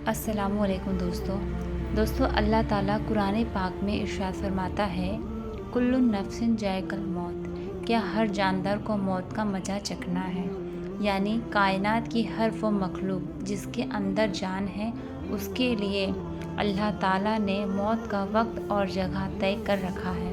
अस्सलामु अलैकुम दोस्तों अल्लाह ताला कुरान पाक में इरशाद फरमाता है, कुल्लु नफ्सिन जायकल मौत, क्या हर जानदार को मौत का मज़ा चखना है। यानी कायनात की हर वो मखलूक जिसके अंदर जान है, उसके लिए अल्लाह ताला ने मौत का वक्त और जगह तय कर रखा है।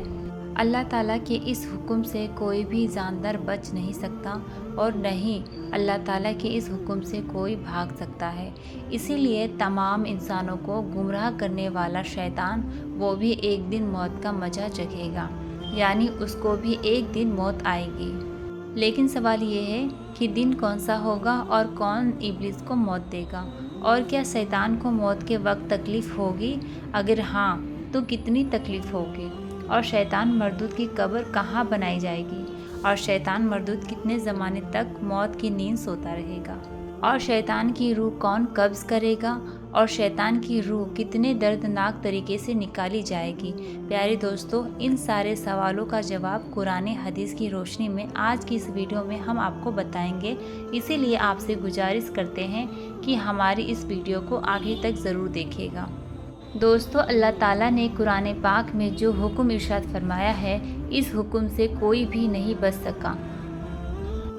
अल्लाह ताला के इस हुक्म से कोई भी जानदार बच नहीं सकता और न ही अल्लाह ताला के इस हुक्म से कोई भाग सकता है। इसीलिए तमाम इंसानों को गुमराह करने वाला शैतान वो भी एक दिन मौत का मज़ा चखेगा, यानी उसको भी एक दिन मौत आएगी। लेकिन सवाल ये है कि दिन कौन सा होगा और कौन इब्लिस को मौत देगा, और क्या शैतान को मौत के वक्त तकलीफ़ होगी? अगर हाँ तो कितनी तकलीफ़ होगी? और शैतान मरदूद की कब्र कहाँ बनाई जाएगी? और शैतान मरदूद कितने ज़माने तक मौत की नींद सोता रहेगा? और शैतान की रूह कौन कब्ज़ करेगा? और शैतान की रूह कितने दर्दनाक तरीके से निकाली जाएगी? प्यारे दोस्तों, इन सारे सवालों का जवाब कुरान हदीस की रोशनी में आज की इस वीडियो में हम आपको बताएंगे। इसीलिए आपसे गुजारिश करते हैं कि हमारी इस वीडियो को आगे तक ज़रूर देखिएगा। दोस्तों, अल्लाह ताला ने कुरान पाक में जो हुक्म इरशाद फरमाया है, इस हुक्म से कोई भी नहीं बच सका।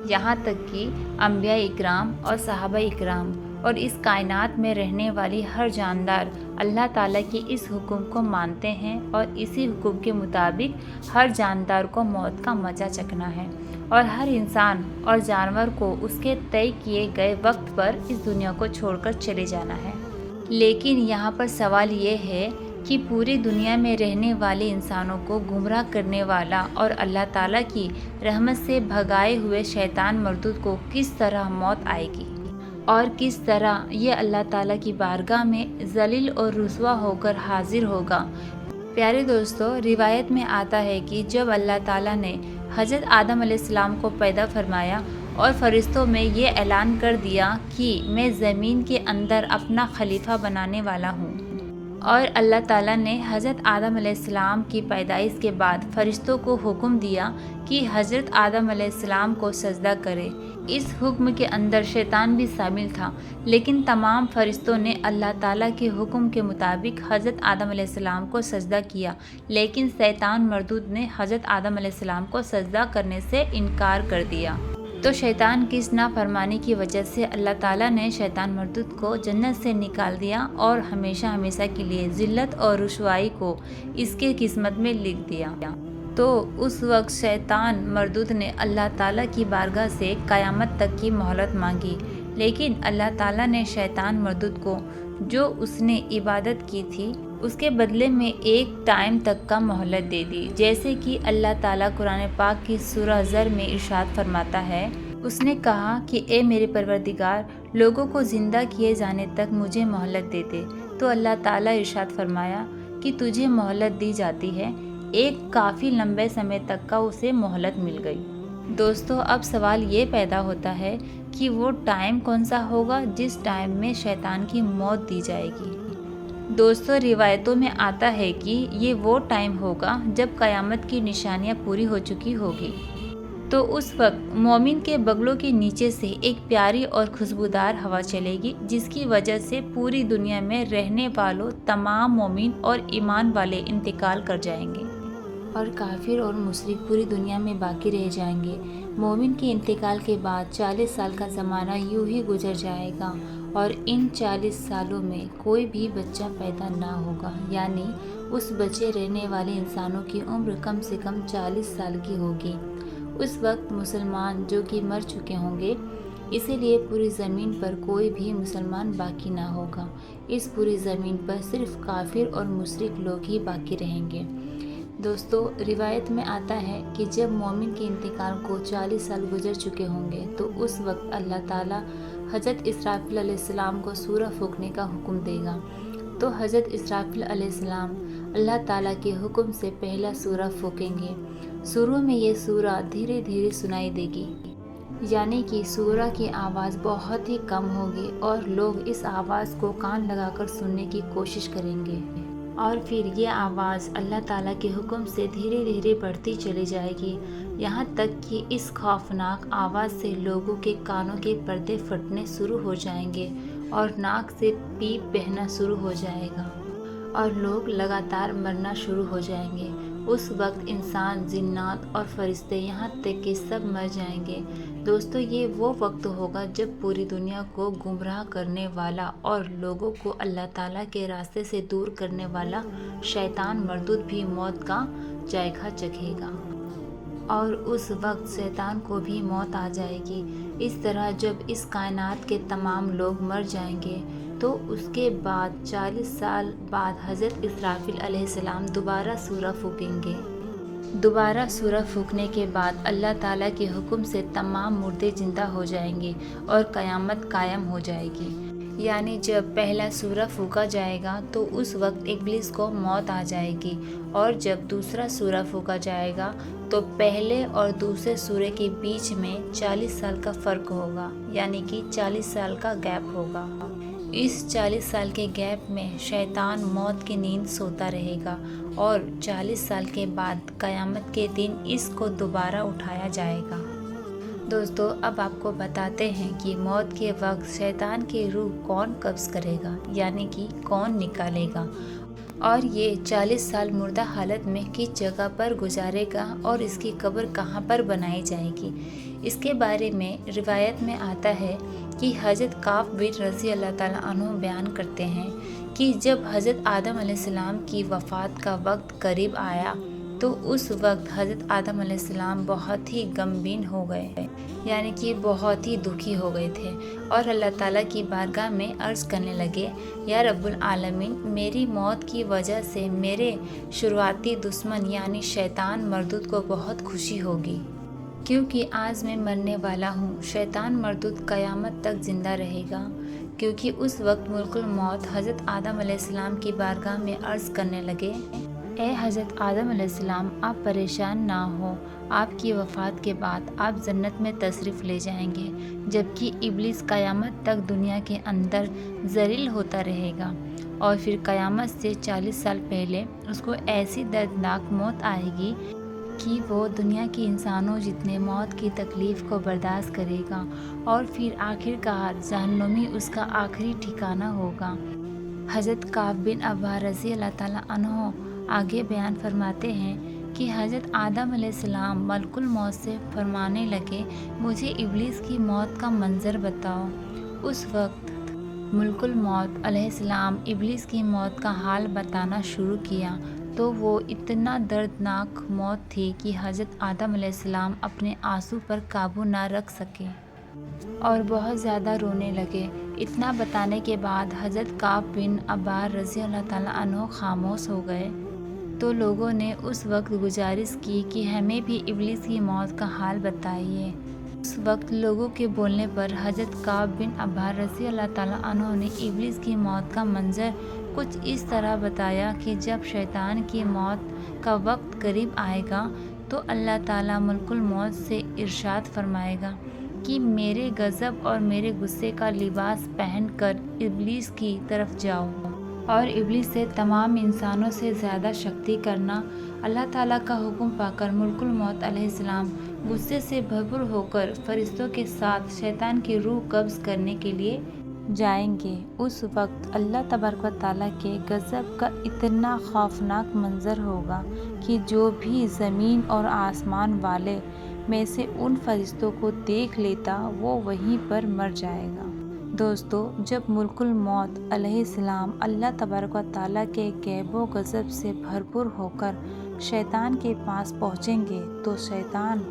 यहाँ तक कि अंबिया इकराम और सहाबा इकराम और इस कायनात में रहने वाली हर जानदार अल्लाह ताला के इस हुक्म को मानते हैं और इसी हुक्म के मुताबिक हर जानदार को मौत का मज़ा चखना है और हर इंसान और जानवर को उसके तय किए गए वक्त पर इस दुनिया को छोड़कर चले जाना है। लेकिन यहाँ पर सवाल ये है कि पूरी दुनिया में रहने वाले इंसानों को गुमराह करने वाला और अल्लाह ताला की रहमत से भगाए हुए शैतान मरदूद को किस तरह मौत आएगी और किस तरह ये अल्लाह ताला की बारगाह में जलील और रुसवा होकर हाजिर होगा। प्यारे दोस्तों, रिवायत में आता है कि जब अल्लाह ताला ने हज़रत आदम अलैहिस्सलाम को पैदा फरमाया और फरिश्तों में ये ऐलान कर दिया कि मैं ज़मीन के अंदर अपना खलीफा बनाने वाला हूँ, और अल्लाह ताला ने हज़रत आदम अलैहिस्सलाम की पैदाइश के बाद फरिश्तों को हुक्म दिया कि हज़रत आदम अलैहिस्सलाम को सजदा करे। इस हुक्म के अंदर शैतान भी शामिल था, लेकिन तमाम फरिश्तों ने अल्लाह ताला के हुक्म के मुताबिक हज़रत आदम अलैहिस्सलाम को सजदा किया, लेकिन शैतान मरदूद ने हज़रत आदम अलैहिस्सलाम को सजदा करने से इनकार कर दिया। तो शैतान की इस नाफरमानी की वजह से अल्लाह ताला ने शैतान मरदूद को जन्नत से निकाल दिया और हमेशा हमेशा के लिए ज़िल्लत और रुसवाई को इसके किस्मत में लिख दिया। तो उस वक्त शैतान मरदूद ने अल्लाह ताला की बारगाह से क़यामत तक की मोहलत मांगी, लेकिन अल्लाह ताला ने शैतान मरदूद को जो उसने इबादत की थी उसके बदले में एक टाइम तक का मोहलत दे दी। जैसे कि अल्लाह ताला कुरान पाक की सूरह ज़र में इरशाद फरमाता है, उसने कहा कि ए मेरे परवरदिगार, लोगों को ज़िंदा किए जाने तक मुझे मोहलत दे दे। तो अल्लाह ताला इरशाद फरमाया कि तुझे मोहलत दी जाती है। एक काफ़ी लंबे समय तक का उसे मोहलत मिल गई। दोस्तों, अब सवाल ये पैदा होता है कि वो टाइम कौन सा होगा जिस टाइम में शैतान की मौत दी जाएगी। दोस्तों, रिवायतों में आता है कि ये वो टाइम होगा जब क़यामत की निशानियाँ पूरी हो चुकी होगी। तो उस वक्त मोमिन के बगलों के नीचे से एक प्यारी और खुशबूदार हवा चलेगी, जिसकी वजह से पूरी दुनिया में रहने वालों तमाम मोमिन और ईमान वाले इंतकाल कर जाएंगे और काफिर और मुशरिक पूरी दुनिया में बाकी रह जाएंगे। मोमिन के इंतकाल के बाद 40 साल का ज़माना यूं ही गुजर जाएगा और इन 40 सालों में कोई भी बच्चा पैदा ना होगा, यानी उस बचे रहने वाले इंसानों की उम्र कम से कम 40 साल की होगी। उस वक्त मुसलमान जो कि मर चुके होंगे, इसीलिए पूरी ज़मीन पर कोई भी मुसलमान बाकी ना होगा। इस पूरी ज़मीन पर सिर्फ काफिर और मुशरिक लोग ही बाकी रहेंगे। दोस्तों, रिवायत में आता है कि जब मोमिन के इंतकाल को 40 साल गुजर चुके होंगे, तो उस वक्त अल्लाह ताला हज़रत इसराफिल अलैहिस्सलाम को सूरा फूंकने का हुक्म देगा। तो हज़रत इसराफिल अलैहिस्सलाम अल्लाह ताला के हुक्म से पहला सूरा फूंकेंगे। शुरू में ये सूरा धीरे धीरे सुनाई देगी, यानी कि सूरा की आवाज़ बहुत ही कम होगी और लोग इस आवाज़ को कान लगाकर सुनने की कोशिश करेंगे, और फिर ये आवाज़ अल्लाह ताला के हुक्म से धीरे धीरे बढ़ती चली जाएगी, यहाँ तक कि इस खौफनाक आवाज़ से लोगों के कानों के पर्दे फटने शुरू हो जाएंगे اور ناک سے پیپ بہنا شروع ہو جائے گا اور لوگ لگاتار مرنا شروع ہو جائیں گے۔ اس وقت انسان، جنات اور فرشتے یہاں تک کہ سب مر جائیں گے۔ دوستو، یہ وہ وقت ہوگا جب پوری دنیا کو گمراہ کرنے والا اور لوگوں کو اللہ تعالیٰ کے راستے سے دور کرنے والا شیطان مردود بھی موت کا ذائقہ چکھے گا، اور اس وقت شیطان کو بھی موت آ جائے گی۔ اس طرح جب اس کائنات کے تمام لوگ مر جائیں گے تو اس کے بعد 40 سال بعد حضرت اسرافیل علیہ السلام دوبارہ سورہ پھونکیں گے۔ دوبارہ سورہ پھونکنے کے بعد اللہ تعالیٰ کے حکم سے تمام مردے زندہ ہو جائیں گے اور قیامت قائم ہو جائے گی۔ یعنی جب پہلا سورہ پھونکا جائے گا تو اس وقت ابلیس کو موت آ جائے گی، اور جب دوسرا سورہ پھونکا جائے گا تو پہلے اور دوسرے سورے کے بیچ میں 40 سال کا فرق ہوگا، یعنی کہ 40 سال کا گیپ ہوگا۔ اس 40 سال کے گیپ میں شیطان موت کی نیند سوتا رہے گا، اور 40 سال کے بعد قیامت کے دن اس کو دوبارہ اٹھایا جائے گا۔ دوستو، اب آپ کو بتاتے ہیں کہ موت کے وقت شیطان کی روح کون قبض کرے گا، یعنی کہ کون نکالے گا، اور یہ 40 سال مردہ حالت میں کس جگہ پر گزارے گا اور اس کی قبر کہاں پر بنائی جائے گی۔ اس کے بارے میں روایت میں آتا ہے کہ حضرت کعب بن رضی اللہ تعالیٰ عنہ بیان کرتے ہیں کہ جب حضرت آدم علیہ السلام کی وفات کا وقت قریب آیا تو اس وقت حضرت آدم علیہ السلام بہت ہی غمگین ہو گئے، یعنی کہ بہت ہی دکھی ہو گئے تھے، اور اللہ تعالیٰ کی بارگاہ میں عرض کرنے لگے، یا رب العالمین، میری موت کی وجہ سے میرے شروعاتی دشمن یعنی شیطان مردود کو بہت خوشی ہوگی، کیونکہ آج میں مرنے والا ہوں۔ شیطان مردود قیامت تک زندہ رہے گا، کیونکہ اس وقت ملک الموت حضرت آدم علیہ السلام کی بارگاہ میں عرض کرنے لگے، اے حضرت آدم علیہ السلام، آپ پریشان نہ ہو، آپ کی وفات کے بعد آپ جنت میں تشریف لے جائیں گے، جبکہ ابلیس قیامت تک دنیا کے اندر ذلیل ہوتا رہے گا، اور پھر قیامت سے 40 سال پہلے اس کو ایسی دردناک موت آئے گی کہ وہ دنیا کے انسانوں جتنے موت کی تکلیف کو برداشت کرے گا، اور پھر آخرکار جہنمی اس کا آخری ٹھکانہ ہوگا۔ حضرت کعب بن عباد رضی اللہ تعالیٰ عنہ آگے بیان فرماتے ہیں کہ حضرت آدم علیہ السلام ملک الموت سے فرمانے لگے، مجھے ابلیس کی موت کا منظر بتاؤ۔ اس وقت ملک الموت علیہ السلام ابلیس کی موت کا حال بتانا شروع کیا تو وہ اتنا دردناک موت تھی کہ حضرت آدم علیہ السلام اپنے آنسو پر قابو نہ رکھ سکے اور بہت زیادہ رونے لگے۔ اتنا بتانے کے بعد حضرت کعب بن عباد رضی اللہ تعالیٰ عنہ خاموش ہو گئے تو لوگوں نے اس وقت گزارش کی کہ ہمیں بھی ابلیس کی موت کا حال بتائیے۔ اس وقت لوگوں کے بولنے پر حضرت کعب بن عباد رضی اللہ تعالیٰ عنہ نے ابلیس کی موت کا منظر کچھ اس طرح بتایا کہ جب شیطان کی موت کا وقت قریب آئے گا تو اللہ تعالیٰ ملک الموت سے ارشاد فرمائے گا کہ میرے غضب اور میرے غصے کا لباس پہن کر ابلیس کی طرف جاؤ، اور ابلیس سے تمام انسانوں سے زیادہ شکتی کرنا۔ اللہ تعالیٰ کا حکم پا کر ملک الموت علیہ السلام غصے سے بھرپور ہو کر فرشتوں کے ساتھ شیطان کی روح قبض کرنے کے لیے جائیں گے۔ اس وقت اللہ تبارک و تعالیٰ کے غضب کا اتنا خوفناک منظر ہوگا کہ جو بھی زمین اور آسمان والے میں سے ان فرشتوں کو دیکھ لیتا وہ وہیں پر مر جائے گا۔ دوستو، جب ملک الموت علیہ السلام اللہ تبارک و تعالیٰ کے غضب و غضب سے بھرپور ہو کر شیطان کے پاس پہنچیں گے تو شیطان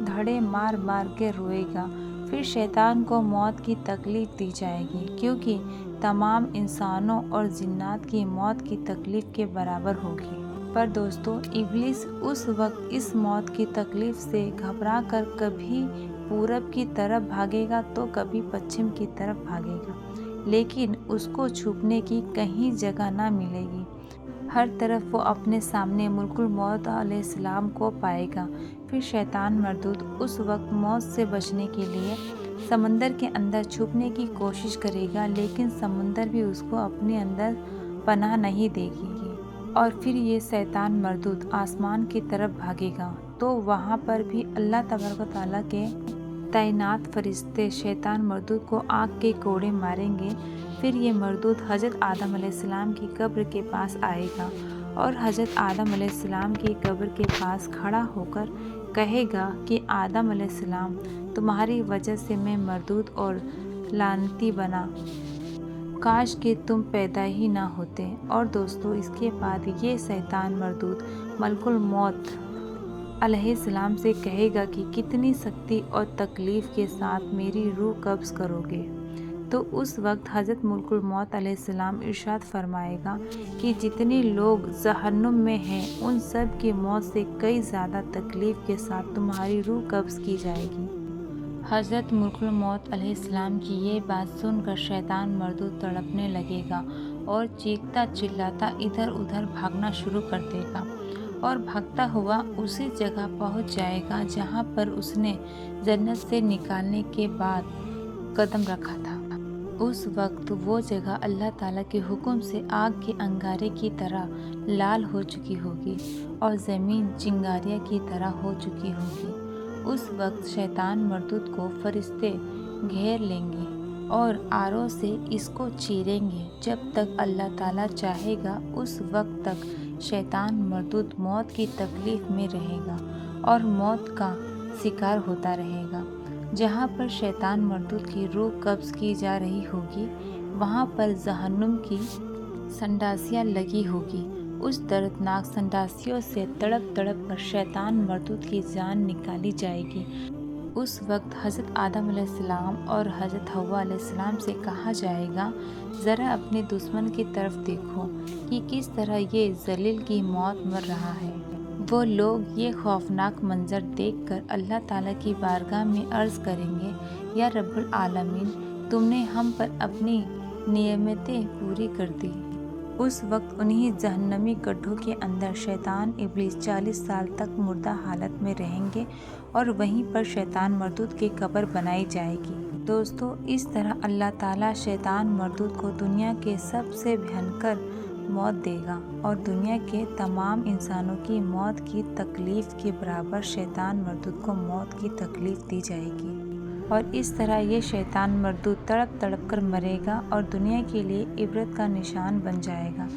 دھڑے مار مار کے روئے گا۔ پھر شیطان کو موت کی تکلیف دی جائے گی، کیونکہ تمام انسانوں اور جنات کی موت کی تکلیف کے برابر ہوگی۔ پر دوستو، ابلیس اس وقت اس موت کی تکلیف سے گھبرا کر کبھی پورب کی طرف بھاگے گا تو کبھی پچھم کی طرف بھاگے گا، لیکن اس کو چھپنے کی کہیں جگہ نہ ملے گی۔ ہر طرف وہ اپنے سامنے ملک الموت علیہ السلام کو پائے گا۔ پھر شیطان مردود اس وقت موت سے بچنے کے لیے سمندر کے اندر چھپنے کی کوشش کرے گا، لیکن سمندر بھی اس کو اپنے اندر پناہ نہیں دے گی، اور پھر یہ شیطان مردود آسمان کی طرف بھاگے گا تو وہاں پر بھی اللہ تبارک و تعالیٰ کے तैनात फरिश्ते शैतान मरदूद को आग के कोड़े मारेंगे। फिर ये मरदूद हज़रत आदम अलैहिस्सलाम की कब्र के पास आएगा और हज़रत आदम अलैहिस्सलाम की कब्र के पास खड़ा होकर कहेगा कि आदम अलैहिस्सलाम, तुम्हारी वजह से मैं मरदूद और लानती बना, काश कि तुम पैदा ही ना होते। और दोस्तों, इसके बाद ये शैतान मरदूद मलकुल मौत अलैहिस्सलाम से कहेगा कि कितनी सख्ती और तकलीफ़ के साथ मेरी रूह कब्ज़ करोगे। तो उस वक्त हज़रत मलकुल मौत अलैहिस्सलाम इरशाद फरमाएगा कि जितने लोग जहन्नुम में हैं उन सब की मौत से कई ज़्यादा तकलीफ़ के साथ तुम्हारी रूह कब्ज़ की जाएगी। हज़रत मलकुल मौत अलैहिस्सलाम की ये बात सुनकर शैतान मरदूद तड़पने लगेगा और चीखता चिल्लाता इधर उधर भागना शुरू कर देगा और भागता हुआ उसी जगह पहुंच जाएगा जहां पर उसने जन्नत से निकालने के बाद कदम रखा था। उस वक्त वो जगह अल्लाह ताला के हुक्म से आग के अंगारे की तरह लाल हो चुकी होगी और ज़मीन चिंगारियाँ की तरह हो चुकी होगी। उस वक्त शैतान मरदूद को फरिश्ते घेर लेंगे और आरों से इसको चीरेंगे। जब तक अल्लाह ताला चाहेगा उस वक्त तक शैतान मरदूद मौत की तकलीफ़ में रहेगा और मौत का शिकार होता रहेगा। जहाँ पर शैतान मरदूद की रूह कब्ज़ की जा रही होगी वहाँ पर जहन्नुम की संडासियाँ लगी होगी। उस दर्दनाक संडासियों से तड़प तड़प कर शैतान मरदूद की जान निकाली जाएगी। उस वक्त हज़रत आदम अलैहिस्सलाम और हज़रत हव्वा अलैहिस्सलाम से कहा जाएगा, ज़रा अपने दुश्मन की तरफ देखो कि किस तरह ये जलील की मौत मर रहा है। वो लोग ये खौफनाक मंजर देखकर अल्लाह ताला की बारगाह में अर्ज़ करेंगे, या रब्बुल आलमीन, तुमने हम पर अपनी नियमतें पूरी कर दी। उस वक्त उन्हीं जहन्नमी गड्ढों के अंदर शैतान इब्लीस 40 साल तक मुर्दा हालत में रहेंगे और वहीं पर शैतान मरदूद की कब्र बनाई जाएगी। दोस्तों, इस तरह अल्लाह ताला शैतान मरदूद को दुनिया के सबसे भयंकर मौत देगा और दुनिया के तमाम इंसानों की मौत की तकलीफ़ के बराबर शैतान मरदूद को मौत की तकलीफ़ दी जाएगी। और इस तरह ये शैतान मरदूद तड़प तड़प कर मरेगा और दुनिया के लिए इबरत का निशान बन जाएगा।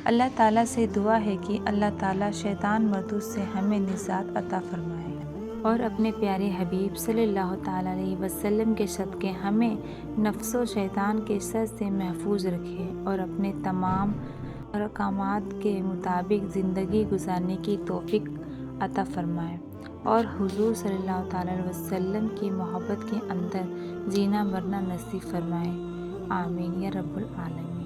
अल्लाह ताला से दुआ है कि अल्लाह ताला शैतान मरदूद से हमें निजात अता फरमाए और अपने प्यारे हबीब सल्लल्लाहु ताला अलैहि वसल्लम के सदक़े हमें नफ्सो शैतान के शर से महफूज रखे और अपने तमाम अहकामात के मुताबिक ज़िंदगी गुजारने की तौफीक अता फरमाए और हुज़ूर सल्लल्लाहु ताला अलैहि वसल्लम की मोहब्बत के अंदर जीना मरना नसीब फरमाए। आमीन या रब्बुल आलमीन।